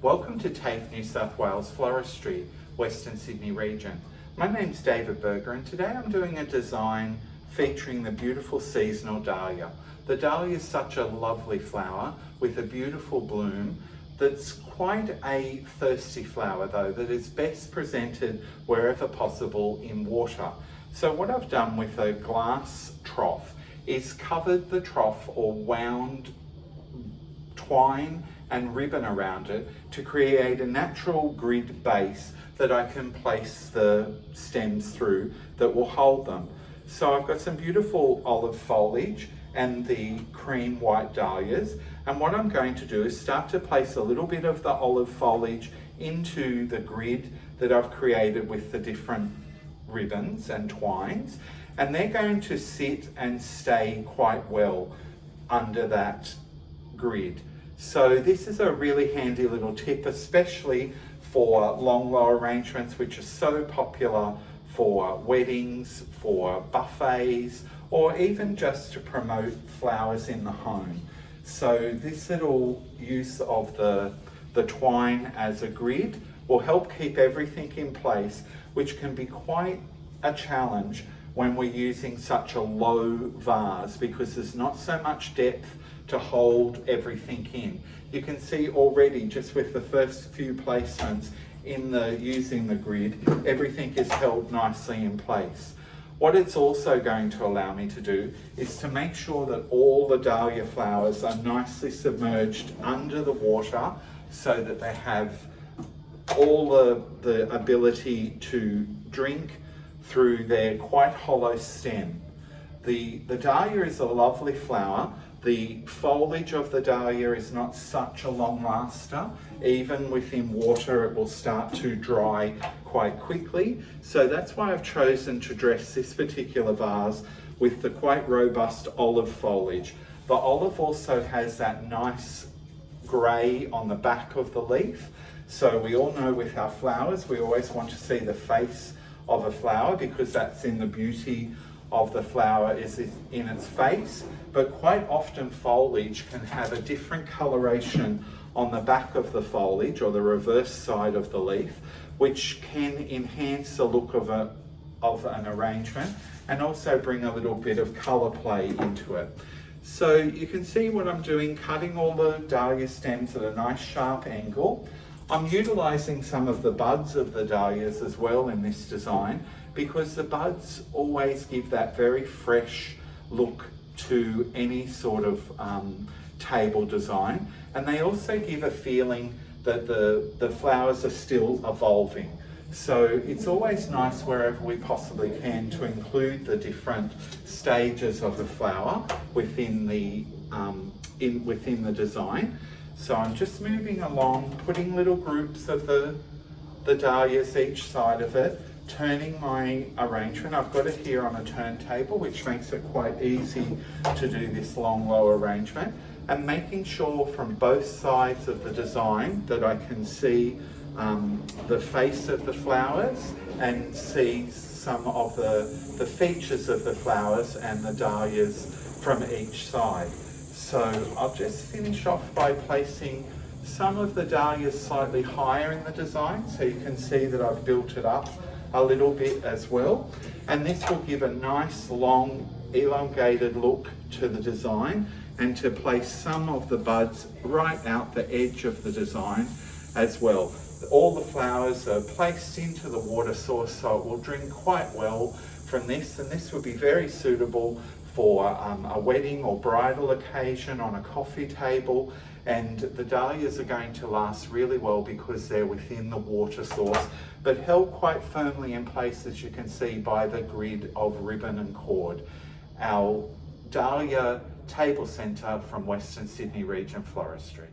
Welcome to Tafe, New South Wales Floristry, Western Sydney region. My name's David Berger and today I'm doing a design featuring the beautiful seasonal dahlia. The dahlia is such a lovely flower with a beautiful bloom that's quite a thirsty flower though, that is best presented wherever possible in water. So what I've done with a glass trough is covered the trough or wound twine and ribbon around it to create a natural grid base that I can place the stems through that will hold them. So I've got some beautiful olive foliage and the cream white dahlias, and what I'm going to do is start to place a little bit of the olive foliage into the grid that I've created with the different ribbons and twines, and they're going to sit and stay quite well under that grid. So this is a really handy little tip, especially for long low arrangements, which are so popular for weddings, for buffets, or even just to promote flowers in the home. So this little use of the twine as a grid will help keep everything in place, which can be quite a challenge when we're using such a low vase because there's not so much depth to hold everything in. You can see already just with the first few placements using the grid, everything is held nicely in place. What it's also going to allow me to do is to make sure that all the dahlia flowers are nicely submerged under the water so that they have all the ability to drink through their quite hollow stem. The dahlia is a lovely flower. The foliage of the dahlia is not such a long laster. Even within water it will start to dry quite quickly. So that's why I've chosen to dress this particular vase with the quite robust olive foliage. The olive also has that nice grey on the back of the leaf. So we all know with our flowers we always want to see the face of a flower because that's in the beauty of the flower is in its face, but quite often foliage can have a different coloration on the back of the foliage or the reverse side of the leaf, which can enhance the look of an arrangement and also bring a little bit of color play into it. So you can see what I'm doing, cutting all the dahlia stems at a nice sharp angle. I'm utilizing some of the buds of the dahlias as well in this design because the buds always give that very fresh look to any sort of table design, and they also give a feeling that the flowers are still evolving. So it's always nice wherever we possibly can to include the different stages of the flower within the design. So I'm just moving along, putting little groups of the dahlias each side of it, turning my arrangement. I've got it here on a turntable, which makes it quite easy to do this long low arrangement, and making sure from both sides of the design that I can see the face of the flowers and see some of the features of the flowers and the dahlias from each side. So I'll just finish off by placing some of the dahlias slightly higher in the design so you can see that I've built it up a little bit as well. And this will give a nice long elongated look to the design, and to place some of the buds right out the edge of the design as well. All the flowers are placed into the water source so it will drink quite well from this, and this will be very suitable for a wedding or bridal occasion on a coffee table. And the dahlias are going to last really well because they're within the water source, but held quite firmly in place, as you can see by the grid of ribbon and cord. Our Dahlia Table Centre from Western Sydney Region Floristry.